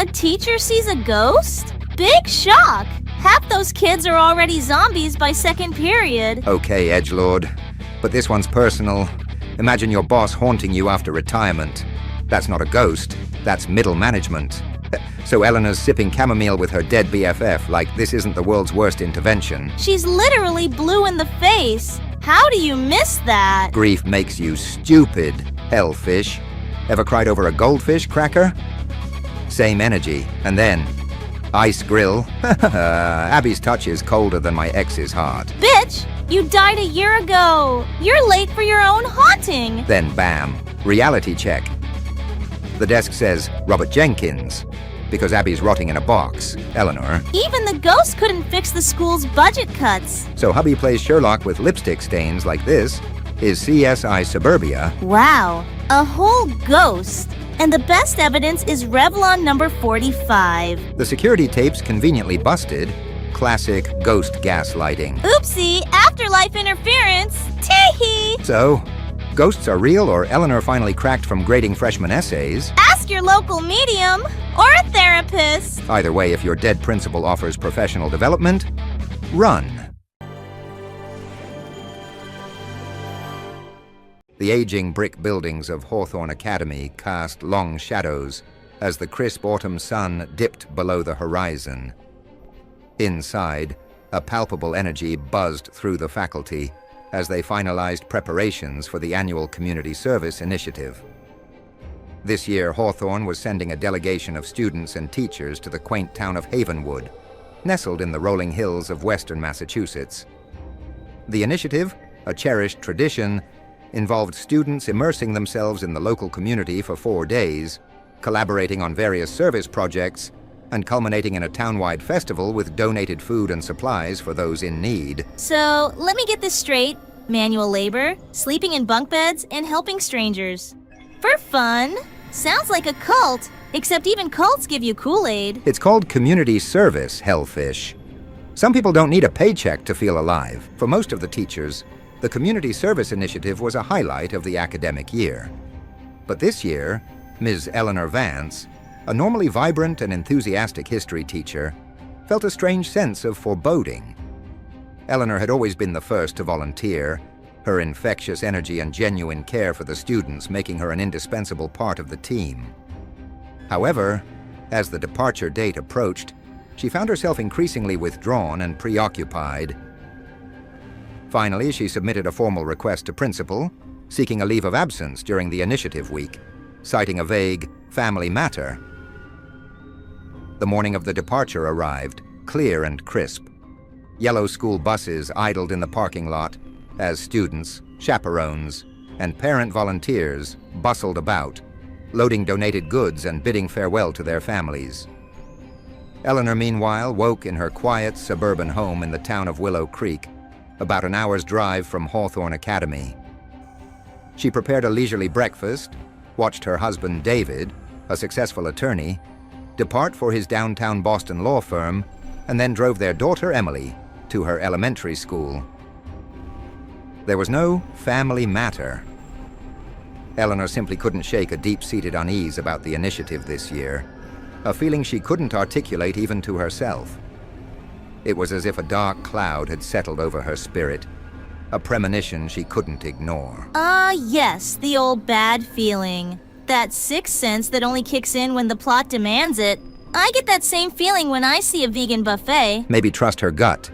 A teacher sees a ghost? Big shock! Half those kids are already zombies by second period. Okay, edgelord. But this one's personal. Imagine your boss haunting you after retirement. That's not a ghost. That's middle management. So Eleanor's sipping chamomile with her dead BFF like this isn't the world's worst intervention. She's literally blue in the face. How do you miss that? Grief makes you stupid, hellfish. Ever cried over a goldfish cracker? Same energy. And then, ice grill. Abby's touch is colder than my ex's heart. Bitch, you died a year ago. You're late for your own haunting. Then bam, reality check. The desk says Robert Jenkins, because Abby's rotting in a box. Eleanor. Even the ghost couldn't fix the school's budget cuts. So hubby plays Sherlock with lipstick stains like this is CSI Suburbia. Wow, a whole ghost. And the best evidence is Revlon number 45. The security tapes conveniently busted. Classic ghost gaslighting. Oopsie, afterlife interference. Tee-hee. So, ghosts are real or Eleanor finally cracked from grading freshman essays? Ask your local medium or a therapist. Either way, if your dead principal offers professional development, run. The aging brick buildings of Hawthorne Academy cast long shadows as the crisp autumn sun dipped below the horizon. Inside, a palpable energy buzzed through the faculty as they finalized preparations for the annual community service initiative. This year, Hawthorne was sending a delegation of students and teachers to the quaint town of Havenwood, nestled in the rolling hills of western Massachusetts. The initiative, a cherished tradition, involved students immersing themselves in the local community for 4 days, collaborating on various service projects, and culminating in a town-wide festival with donated food and supplies for those in need. So, let me get this straight. Manual labor, sleeping in bunk beds, and helping strangers. For fun. Sounds like a cult, except even cults give you Kool-Aid. It's called community service, hellfish. Some people don't need a paycheck to feel alive. For most of the teachers, the community service initiative was a highlight of the academic year. But this year, Ms. Eleanor Vance, a normally vibrant and enthusiastic history teacher, felt a strange sense of foreboding. Eleanor had always been the first to volunteer, her infectious energy and genuine care for the students making her an indispensable part of the team. However, as the departure date approached, she found herself increasingly withdrawn and preoccupied. Finally, she submitted a formal request to principal, seeking a leave of absence during the initiative week, citing a vague family matter. The morning of the departure arrived, clear and crisp. Yellow school buses idled in the parking lot as students, chaperones, and parent volunteers bustled about, loading donated goods and bidding farewell to their families. Eleanor, meanwhile, woke in her quiet suburban home in the town of Willow Creek, about an hour's drive from Hawthorne Academy. She prepared a leisurely breakfast, watched her husband David, a successful attorney, depart for his downtown Boston law firm, and then drove their daughter Emily to her elementary school. There was no family matter. Eleanor simply couldn't shake a deep-seated unease about the initiative this year, a feeling she couldn't articulate even to herself. It was as if a dark cloud had settled over her spirit, a premonition she couldn't ignore. Yes, the old bad feeling. That sixth sense that only kicks in when the plot demands it. I get that same feeling when I see a vegan buffet. Maybe trust her gut.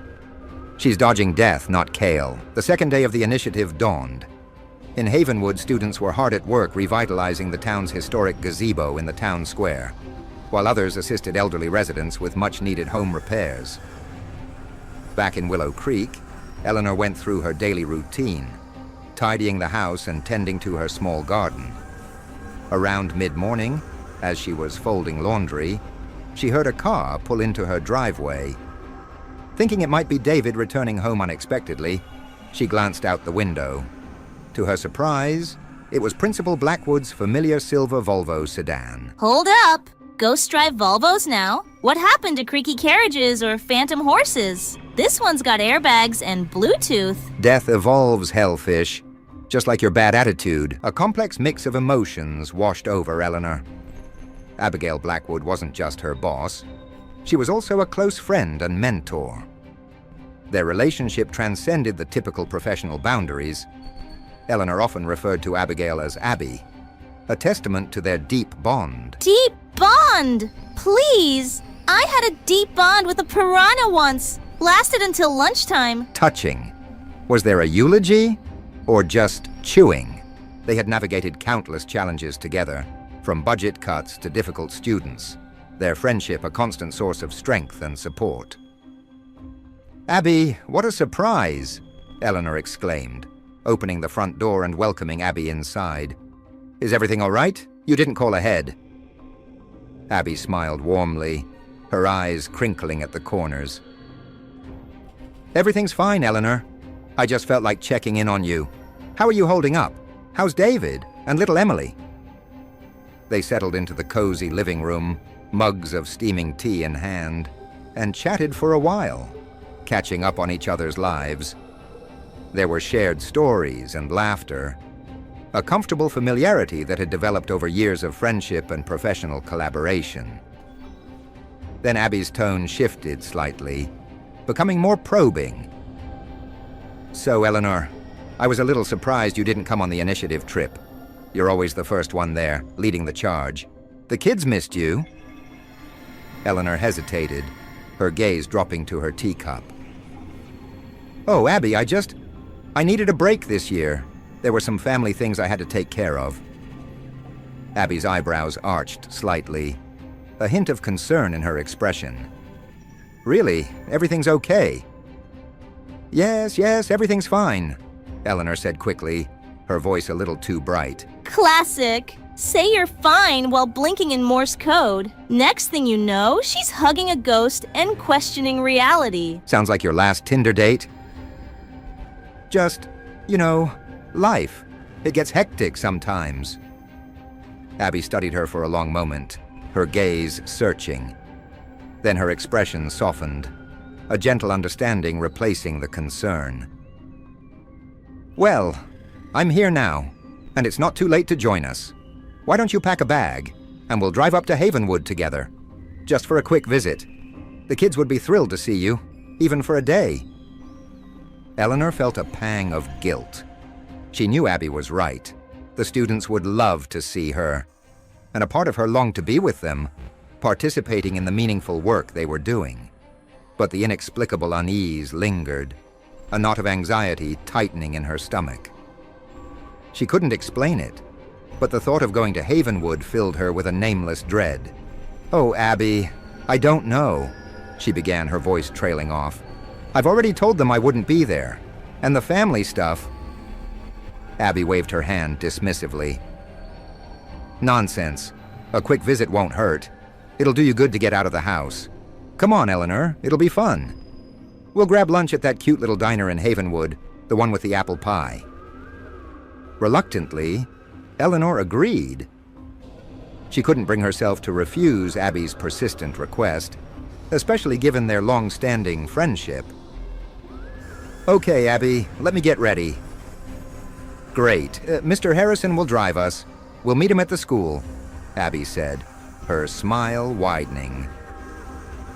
She's dodging death, not kale. The second day of the initiative dawned. In Havenwood, students were hard at work revitalizing the town's historic gazebo in the town square, while others assisted elderly residents with much-needed home repairs. Back in Willow Creek, Eleanor went through her daily routine, tidying the house and tending to her small garden. Around mid-morning, as she was folding laundry, she heard a car pull into her driveway. Thinking it might be David returning home unexpectedly, she glanced out the window. To her surprise, it was Principal Blackwood's familiar silver Volvo sedan. Hold up! Ghosts drive Volvos now? What happened to creaky carriages or phantom horses? This one's got airbags and Bluetooth. Death evolves, hellfish. Just like your bad attitude, a complex mix of emotions washed over Eleanor. Abigail Blackwood wasn't just her boss. She was also a close friend and mentor. Their relationship transcended the typical professional boundaries. Eleanor often referred to Abigail as Abby, a testament to their deep bond. Deep bond! Please! I had a deep bond with a piranha once. Lasted until lunchtime. Touching. Was there a eulogy or just chewing? They had navigated countless challenges together, from budget cuts to difficult students, their friendship a constant source of strength and support. "Abby, what a surprise!" Eleanor exclaimed, opening the front door and welcoming Abby inside. "Is everything all right? You didn't call ahead." Abby smiled warmly, her eyes crinkling at the corners. "Everything's fine, Eleanor. I just felt like checking in on you. How are you holding up? How's David and little Emily?" They settled into the cozy living room, mugs of steaming tea in hand, and chatted for a while, catching up on each other's lives. There were shared stories and laughter, a comfortable familiarity that had developed over years of friendship and professional collaboration. Then Abby's tone shifted slightly, becoming more probing. "So, Eleanor, I was a little surprised you didn't come on the initiative trip. You're always the first one there, leading the charge. The kids missed you." Eleanor hesitated, her gaze dropping to her teacup. "Oh, Abby, I needed a break this year. There were some family things I had to take care of." Abby's eyebrows arched slightly, a hint of concern in her expression. "Really? Everything's okay?" Yes, everything's fine," Eleanor said quickly, her voice a little too bright. Classic. Say you're fine while blinking in Morse code. Next thing you know, she's hugging a ghost and questioning reality. "Sounds like your last Tinder date." "Just, life. It gets hectic sometimes." Abby studied her for a long moment, her gaze searching. Then her expression softened, a gentle understanding replacing the concern. "Well, I'm here now, and it's not too late to join us. Why don't you pack a bag, and we'll drive up to Havenwood together, just for a quick visit. The kids would be thrilled to see you, even for a day." Eleanor felt a pang of guilt. She knew Abby was right. The students would love to see her, and a part of her longed to be with them, participating in the meaningful work they were doing. But the inexplicable unease lingered, a knot of anxiety tightening in her stomach. She couldn't explain it, but the thought of going to Havenwood filled her with a nameless dread. "Oh, Abby, I don't know," she began, her voice trailing off. "I've already told them I wouldn't be there, and the family stuff—" Abby waved her hand dismissively. "Nonsense. A quick visit won't hurt. It'll do you good to get out of the house. Come on, Eleanor, it'll be fun. We'll grab lunch at that cute little diner in Havenwood, the one with the apple pie." Reluctantly, Eleanor agreed. She couldn't bring herself to refuse Abby's persistent request, especially given their long-standing friendship. "Okay, Abby, let me get ready." "Great. Mr. Harrison will drive us. We'll meet him at the school," Abby said, her smile widening.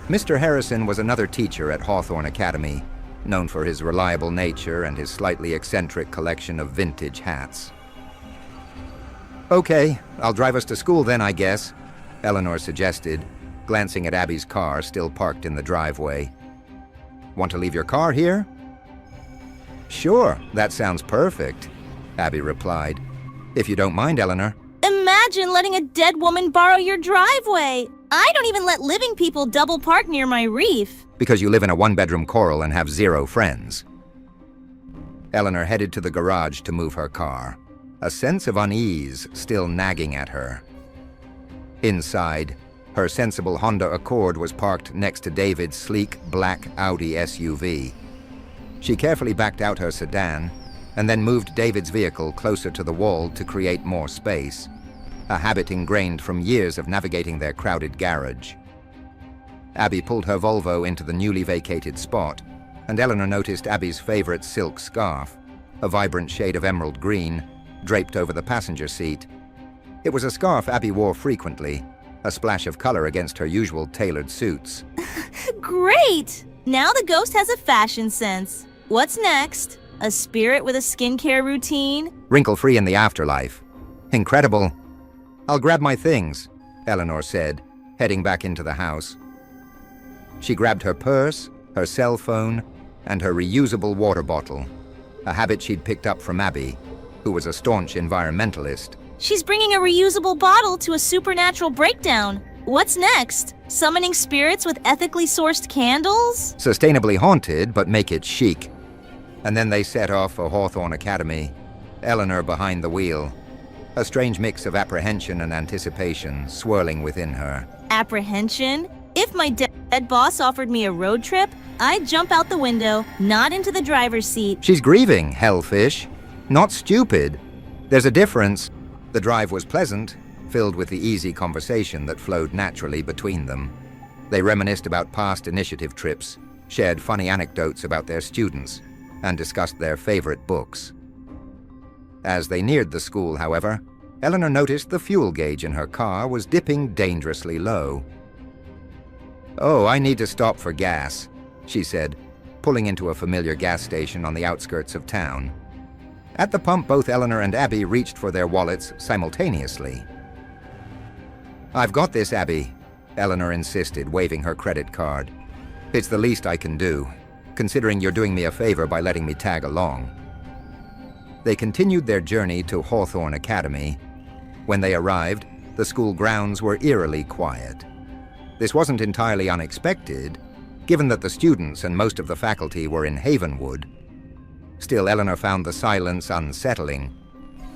Mr. Harrison was another teacher at Hawthorne Academy, known for his reliable nature and his slightly eccentric collection of vintage hats. "Okay, I'll drive us to school then, I guess," Eleanor suggested, glancing at Abby's car still parked in the driveway. "Want to leave your car here?" "Sure, that sounds perfect," Abby replied. "If you don't mind, Eleanor." Imagine letting a dead woman borrow your driveway. I don't even let living people double park near my reef. "Because you live in a one-bedroom coral and have 0 friends." Eleanor headed to the garage to move her car, a sense of unease still nagging at her. Inside, her sensible Honda Accord was parked next to David's sleek black Audi SUV. She carefully backed out her sedan and then moved David's vehicle closer to the wall to create more space, a habit ingrained from years of navigating their crowded garage. Abby pulled her Volvo into the newly vacated spot, and Eleanor noticed Abby's favorite silk scarf, a vibrant shade of emerald green, draped over the passenger seat. It was a scarf Abby wore frequently, a splash of color against her usual tailored suits. Great! Now the ghost has a fashion sense. What's next? A spirit with a skincare routine? Wrinkle-free in the afterlife. Incredible. I'll grab my things, Eleanor said, heading back into the house. She grabbed her purse, her cell phone, and her reusable water bottle, a habit she'd picked up from Abby, who was a staunch environmentalist. She's bringing a reusable bottle to a supernatural breakdown. What's next? Summoning spirits with ethically sourced candles? Sustainably haunted, but make it chic. And then they set off for Hawthorne Academy, Eleanor behind the wheel, a strange mix of apprehension and anticipation swirling within her. Apprehension? If my dead boss offered me a road trip, I'd jump out the window, not into the driver's seat. She's grieving, hellfish. Not stupid. There's a difference. The drive was pleasant, filled with the easy conversation that flowed naturally between them. They reminisced about past initiative trips, shared funny anecdotes about their students, and discussed their favorite books. As they neared the school, however, Eleanor noticed the fuel gauge in her car was dipping dangerously low. "Oh, I need to stop for gas," she said, pulling into a familiar gas station on the outskirts of town. At the pump, both Eleanor and Abby reached for their wallets simultaneously. "I've got this, Abby," Eleanor insisted, waving her credit card. "It's the least I can do, considering you're doing me a favor by letting me tag along." They continued their journey to Hawthorne Academy. When they arrived, the school grounds were eerily quiet. This wasn't entirely unexpected, given that the students and most of the faculty were in Havenwood. Still, Eleanor found the silence unsettling.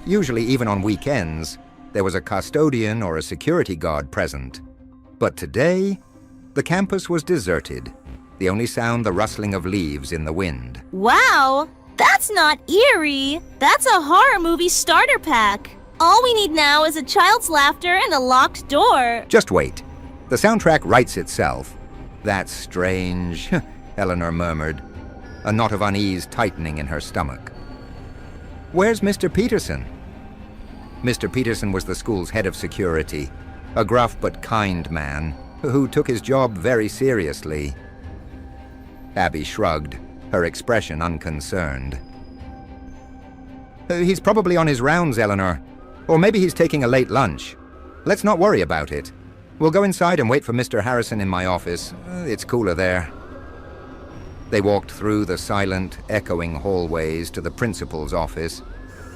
Usually, even on weekends, there was a custodian or a security guard present. But today, the campus was deserted, the only sound the rustling of leaves in the wind. Wow! That's not eerie! That's a horror movie starter pack! All we need now is a child's laughter and a locked door. Just wait. The soundtrack writes itself. "That's strange," Eleanor murmured, a knot of unease tightening in her stomach. "Where's Mr. Peterson?" Mr. Peterson was the school's head of security, a gruff but kind man who took his job very seriously. Abby shrugged, her expression unconcerned. "He's probably on his rounds, Eleanor. Or maybe he's taking a late lunch. Let's not worry about it. We'll go inside and wait for Mr. Harrison in my office. It's cooler there." They walked through the silent, echoing hallways to the principal's office,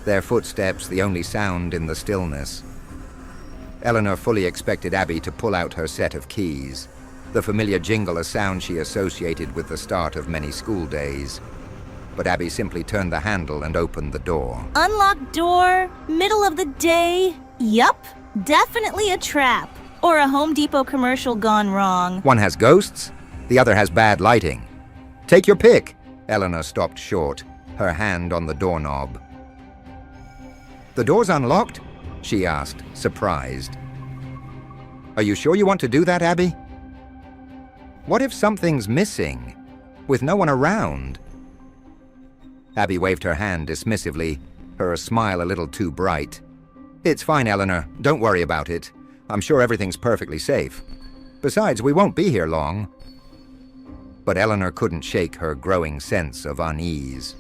their footsteps the only sound in the stillness. Eleanor fully expected Abby to pull out her set of keys, the familiar jingle, a sound she associated with the start of many school days. But Abby simply turned the handle and opened the door. Unlocked door, middle of the day. Yup, definitely a trap. Or a Home Depot commercial gone wrong. One has ghosts, the other has bad lighting. Take your pick. Eleanor stopped short, her hand on the doorknob. "The door's unlocked?" she asked, surprised. "Are you sure you want to do that, Abby? What if something's missing, with no one around?" Abby waved her hand dismissively, her smile a little too bright. "It's fine, Eleanor. Don't worry about it. I'm sure everything's perfectly safe. Besides, we won't be here long." But Eleanor couldn't shake her growing sense of unease.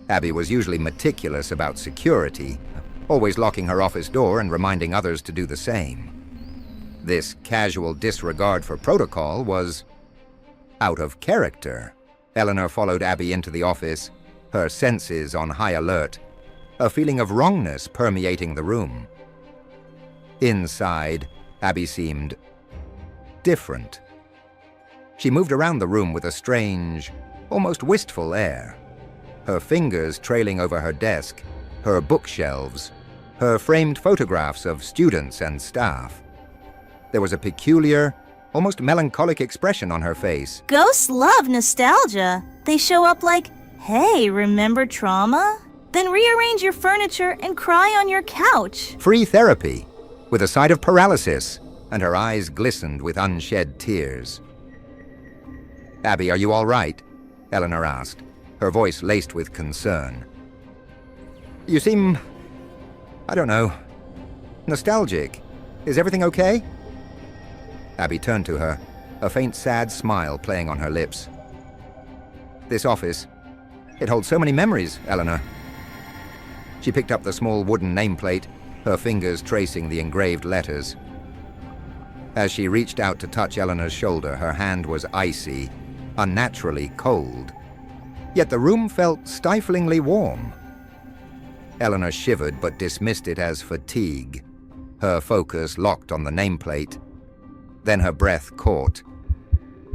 Abby was usually meticulous about security, always locking her office door and reminding others to do the same. This casual disregard for protocol was out of character. Eleanor followed Abby into the office, her senses on high alert, a feeling of wrongness permeating the room. Inside, Abby seemed different. She moved around the room with a strange, almost wistful air, her fingers trailing over her desk, her bookshelves, her framed photographs of students and staff. There was a peculiar, almost melancholic expression on her face. Ghosts love nostalgia. They show up like, "Hey, remember trauma?" Then rearrange your furniture and cry on your couch. Free therapy, with a side of paralysis, and her eyes glistened with unshed tears. "Abby, are you all right?" Eleanor asked, her voice laced with concern. "You seem, I don't know, nostalgic. Is everything okay?" Abby turned to her, a faint sad smile playing on her lips. This office, it holds so many memories, Eleanor. She picked up the small wooden nameplate, her fingers tracing the engraved letters. As she reached out to touch Eleanor's shoulder, her hand was icy, unnaturally cold. Yet the room felt stiflingly warm. Eleanor shivered but dismissed it as fatigue, her focus locked on the nameplate. Then her breath caught.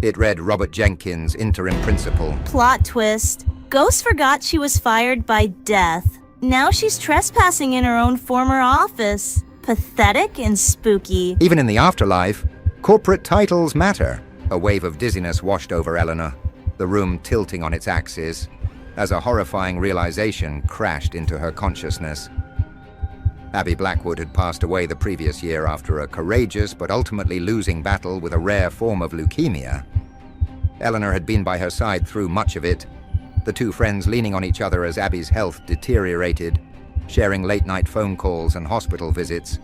It read Robert Jenkins, interim principal. Plot twist. Ghost forgot she was fired by death. Now she's trespassing in her own former office. Pathetic and spooky. Even in the afterlife, corporate titles matter. A wave of dizziness washed over Eleanor, the room tilting on its axis, as a horrifying realization crashed into her consciousness. Abby Blackwood had passed away the previous year after a courageous but ultimately losing battle with a rare form of leukemia. Eleanor had been by her side through much of it, the two friends leaning on each other as Abby's health deteriorated, sharing late-night phone calls and hospital visits.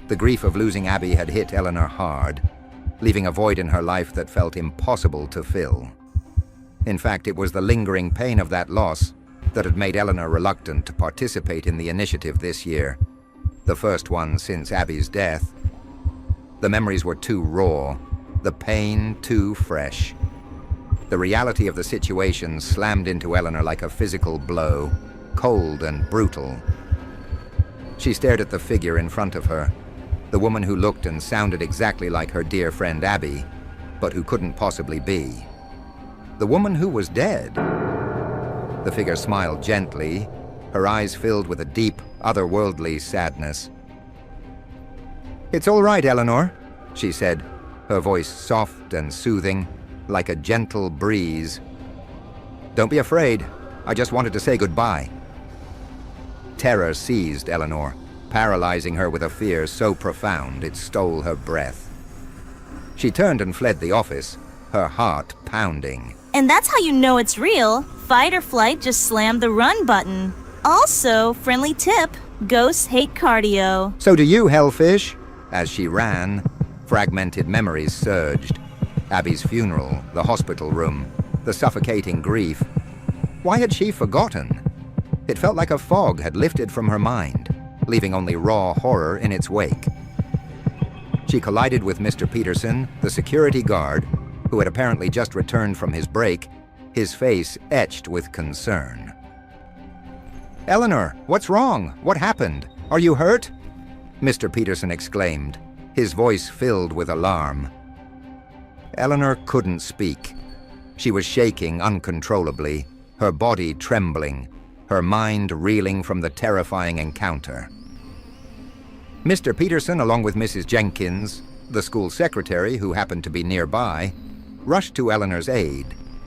The grief of losing Abby had hit Eleanor hard, leaving a void in her life that felt impossible to fill. In fact, it was the lingering pain of that loss that had made Eleanor reluctant to participate in the initiative this year, the first one since Abby's death. The memories were too raw, the pain too fresh. The reality of the situation slammed into Eleanor like a physical blow, cold and brutal. She stared at the figure in front of her, the woman who looked and sounded exactly like her dear friend Abby, but who couldn't possibly be. The woman who was dead. The figure smiled gently, her eyes filled with a deep, otherworldly sadness. "It's all right, Eleanor," she said, her voice soft and soothing, like a gentle breeze. "Don't be afraid. I just wanted to say goodbye." Terror seized Eleanor, paralyzing her with a fear so profound it stole her breath. She turned and fled the office, her heart pounding. And that's how you know it's real. Fight or flight just slammed the run button. Also, friendly tip, ghosts hate cardio. "So do you, Hellfish." As she ran, fragmented memories surged. Abby's funeral, the hospital room, the suffocating grief. Why had she forgotten? It felt like a fog had lifted from her mind, leaving only raw horror in its wake. She collided with Mr. Peterson, the security guard, who had apparently just returned from his break, his face etched with concern. "Eleanor, what's wrong? What happened? Are you hurt?" Mr. Peterson exclaimed, his voice filled with alarm. Eleanor couldn't speak. She was shaking uncontrollably, her body trembling, her mind reeling from the terrifying encounter. Mr. Peterson, along with Mrs. Jenkins, the school secretary who happened to be nearby, rushed to Eleanor's aid,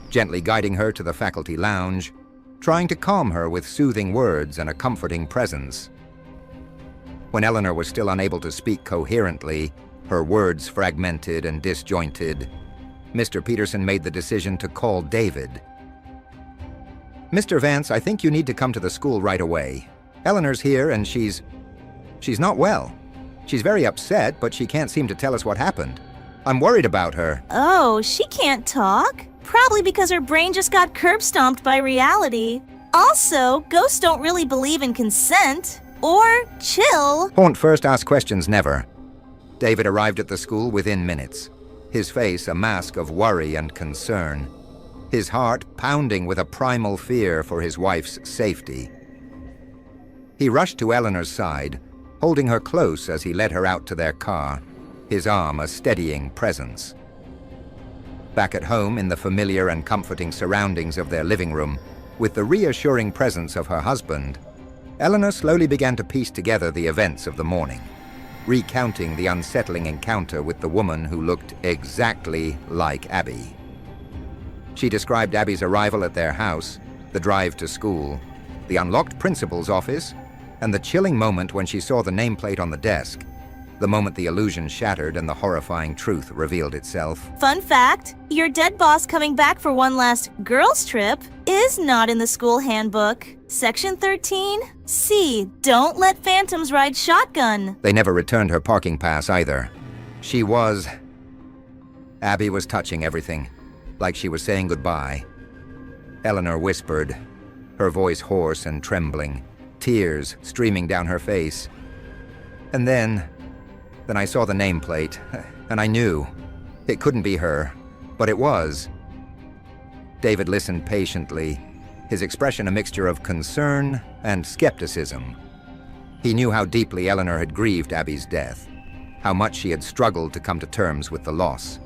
gently guiding her to the faculty lounge, trying to calm her with soothing words and a comforting presence. When Eleanor was still unable to speak coherently, her words fragmented and disjointed, Mr. Peterson made the decision to call David. "Mr. Vance, I think you need to come to the school right away. Eleanor's here and she's not well. She's very upset, but she can't seem to tell us what happened. I'm worried about her." Oh, she can't talk? Probably because her brain just got curb stomped by reality. Also, ghosts don't really believe in consent. Or chill. Haunt first, ask questions never. David arrived at the school within minutes, his face a mask of worry and concern, his heart pounding with a primal fear for his wife's safety. He rushed to Eleanor's side, holding her close as he led her out to their car, his arm a steadying presence. Back at home in the familiar and comforting surroundings of their living room, with the reassuring presence of her husband, Eleanor slowly began to piece together the events of the morning, recounting the unsettling encounter with the woman who looked exactly like Abby. She described Abby's arrival at their house, the drive to school, the unlocked principal's office, and the chilling moment when she saw the nameplate on the desk, the moment the illusion shattered and the horrifying truth revealed itself. Fun fact, your dead boss coming back for one last girls' trip is not in the school handbook. Section 13, C, don't let phantoms ride shotgun. They never returned her parking pass either. She was Abby was touching everything, like she was saying goodbye. Eleanor whispered, her voice hoarse and trembling, tears streaming down her face. And then I saw the nameplate, and I knew. It couldn't be her, but it was. David listened patiently, his expression a mixture of concern and skepticism. He knew how deeply Eleanor had grieved Abby's death, how much she had struggled to come to terms with the loss.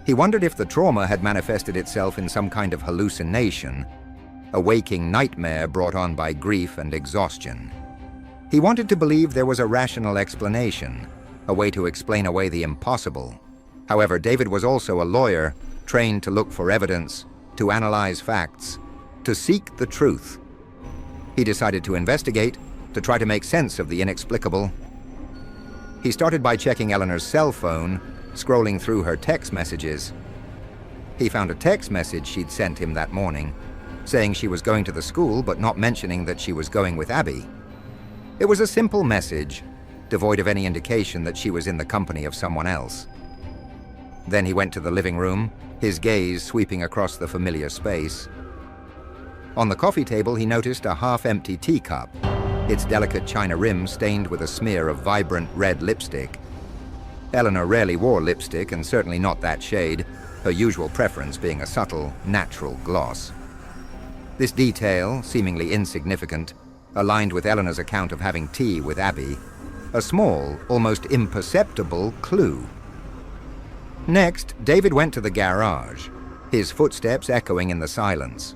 He wondered if the trauma had manifested itself in some kind of hallucination, a waking nightmare brought on by grief and exhaustion. He wanted to believe there was a rational explanation, a way to explain away the impossible. However, David was also a lawyer, trained to look for evidence, to analyze facts, to seek the truth. He decided to investigate, to try to make sense of the inexplicable. He started by checking Eleanor's cell phone, scrolling through her text messages. He found a text message she'd sent him that morning, saying she was going to the school but not mentioning that she was going with Abby. It was a simple message, devoid of any indication that she was in the company of someone else. Then he went to the living room, his gaze sweeping across the familiar space. On the coffee table, he noticed a half-empty teacup, its delicate china rim stained with a smear of vibrant red lipstick. Eleanor rarely wore lipstick, and certainly not that shade, her usual preference being a subtle, natural gloss. This detail, seemingly insignificant, aligned with Eleanor's account of having tea with Abby, a small, almost imperceptible clue. Next, David went to the garage, his footsteps echoing in the silence.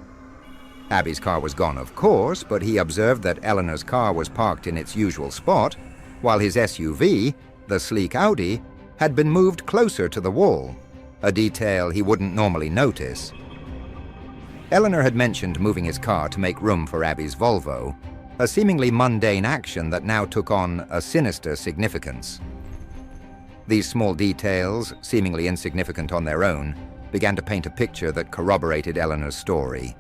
Abby's car was gone, of course, but he observed that Eleanor's car was parked in its usual spot, while his SUV, the sleek Audi, had been moved closer to the wall, a detail he wouldn't normally notice. Eleanor had mentioned moving his car to make room for Abby's Volvo, a seemingly mundane action that now took on a sinister significance. These small details, seemingly insignificant on their own, began to paint a picture that corroborated Eleanor's story,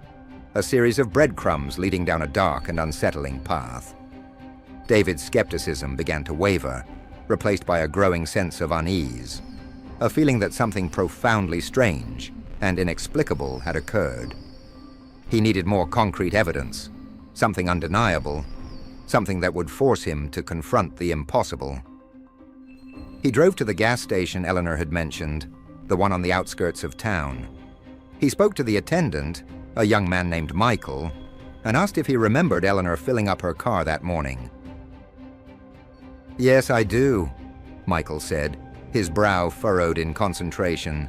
a series of breadcrumbs leading down a dark and unsettling path. David's skepticism began to waver, replaced by a growing sense of unease, a feeling that something profoundly strange and inexplicable had occurred. He needed more concrete evidence, something undeniable, something that would force him to confront the impossible. He drove to the gas station Eleanor had mentioned, the one on the outskirts of town. He spoke to the attendant, a young man named Michael, and asked if he remembered Eleanor filling up her car that morning. "Yes, I do," Michael said, his brow furrowed in concentration.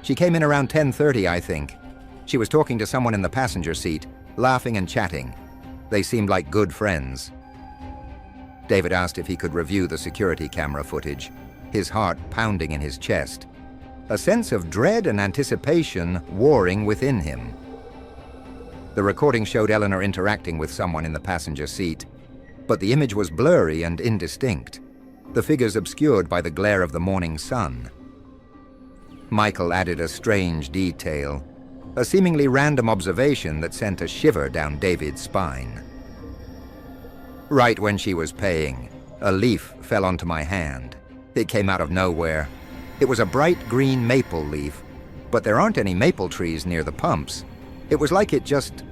"She came in around 10:30, I think. She was talking to someone in the passenger seat, laughing and chatting. They seemed like good friends." David asked if he could review the security camera footage, his heart pounding in his chest, a sense of dread and anticipation warring within him. The recording showed Eleanor interacting with someone in the passenger seat, but the image was blurry and indistinct, the figures obscured by the glare of the morning sun. Michael added a strange detail, a seemingly random observation that sent a shiver down David's spine. "Right when she was paying, a leaf fell onto my hand. It came out of nowhere. It was a bright green maple leaf, but there aren't any maple trees near the pumps. It was like it just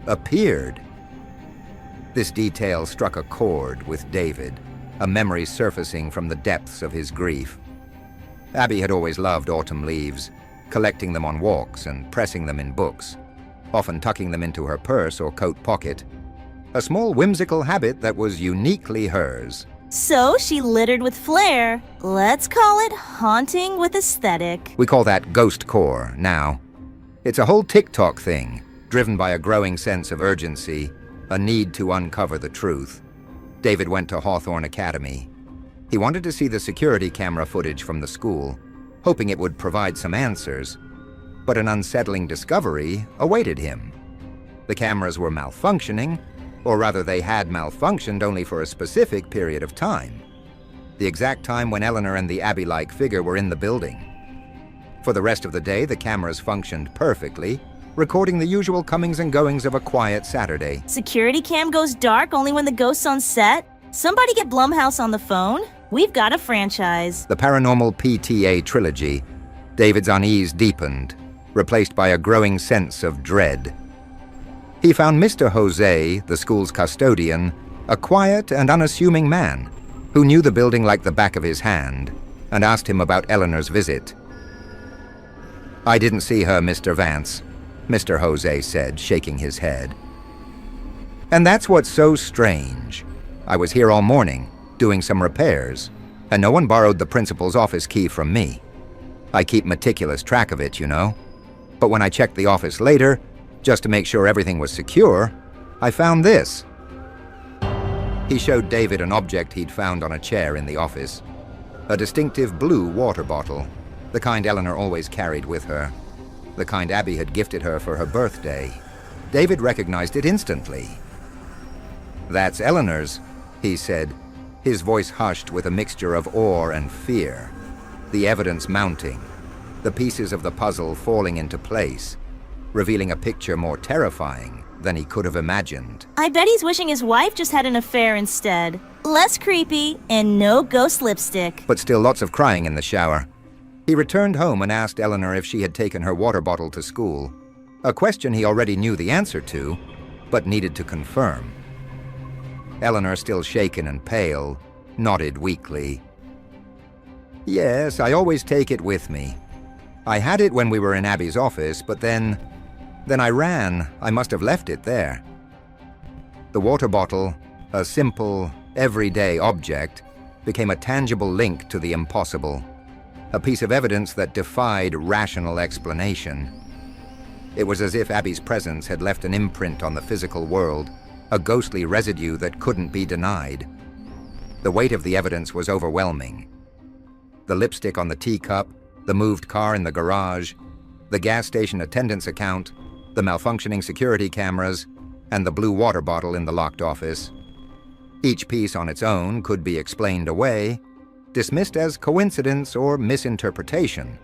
appeared." This detail struck a chord with David, a memory surfacing from the depths of his grief. Abby had always loved autumn leaves, collecting them on walks and pressing them in books, often tucking them into her purse or coat pocket, a small whimsical habit that was uniquely hers. So she littered with flair. Let's call it haunting with aesthetic. We call that ghost core now. It's a whole TikTok thing, driven by a growing sense of urgency, a need to uncover the truth. David went to Hawthorne Academy. He wanted to see the security camera footage from the school, hoping it would provide some answers, but an unsettling discovery awaited him. The cameras were malfunctioning, or rather they had malfunctioned only for a specific period of time, the exact time when Eleanor and the Abby-like figure were in the building. For the rest of the day, the cameras functioned perfectly, recording the usual comings and goings of a quiet Saturday. Security cam goes dark only when the ghost's on set? Somebody get Blumhouse on the phone? We've got a franchise. The Paranormal PTA trilogy, David's unease deepened, replaced by a growing sense of dread. He found Mr. Jose, the school's custodian, a quiet and unassuming man who knew the building like the back of his hand, and asked him about Eleanor's visit. "I didn't see her, Mr. Vance," Mr. Jose said, shaking his head. "And that's what's so strange. I was here all morning, doing some repairs, and no one borrowed the principal's office key from me. I keep meticulous track of it, you know. But when I checked the office later, just to make sure everything was secure, I found this." He showed David an object he'd found on a chair in the office. A distinctive blue water bottle, the kind Eleanor always carried with her, the kind Abby had gifted her for her birthday. David recognized it instantly. "That's Eleanor's," he said, his voice hushed with a mixture of awe and fear. The evidence mounting, the pieces of the puzzle falling into place, revealing a picture more terrifying than he could have imagined. I bet he's wishing his wife just had an affair instead. Less creepy and no ghost lipstick. But still lots of crying in the shower. He returned home and asked Eleanor if she had taken her water bottle to school, a question he already knew the answer to, but needed to confirm. Eleanor, still shaken and pale, nodded weakly. "Yes, I always take it with me. I had it when we were in Abby's office, but then I ran. I must have left it there." The water bottle, a simple, everyday object, became a tangible link to the impossible, a piece of evidence that defied rational explanation. It was as if Abby's presence had left an imprint on the physical world, a ghostly residue that couldn't be denied. The weight of the evidence was overwhelming. The lipstick on the teacup, the moved car in the garage, the gas station attendant's account, the malfunctioning security cameras, and the blue water bottle in the locked office. Each piece on its own could be explained away, dismissed as coincidence or misinterpretation.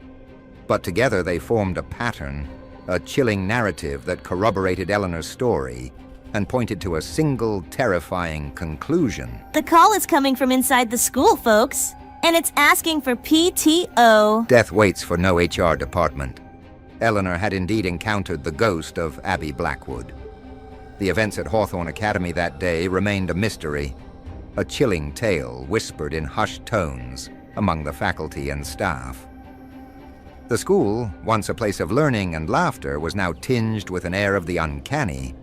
But together they formed a pattern, a chilling narrative that corroborated Eleanor's story and pointed to a single terrifying conclusion. The call is coming from inside the school, folks, and it's asking for PTO. Death waits for no HR department. Eleanor had indeed encountered the ghost of Abby Blackwood. The events at Hawthorne Academy that day remained a mystery, a chilling tale whispered in hushed tones among the faculty and staff. The school, once a place of learning and laughter, was now tinged with an air of the uncanny,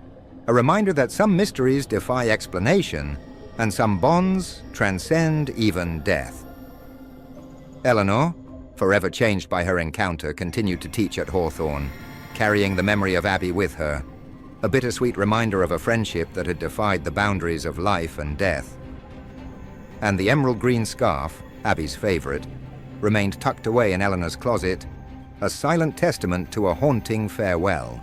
a reminder that some mysteries defy explanation and some bonds transcend even death. Eleanor, forever changed by her encounter, continued to teach at Hawthorne, carrying the memory of Abby with her, a bittersweet reminder of a friendship that had defied the boundaries of life and death. And the emerald green scarf, Abby's favorite, remained tucked away in Eleanor's closet, a silent testament to a haunting farewell.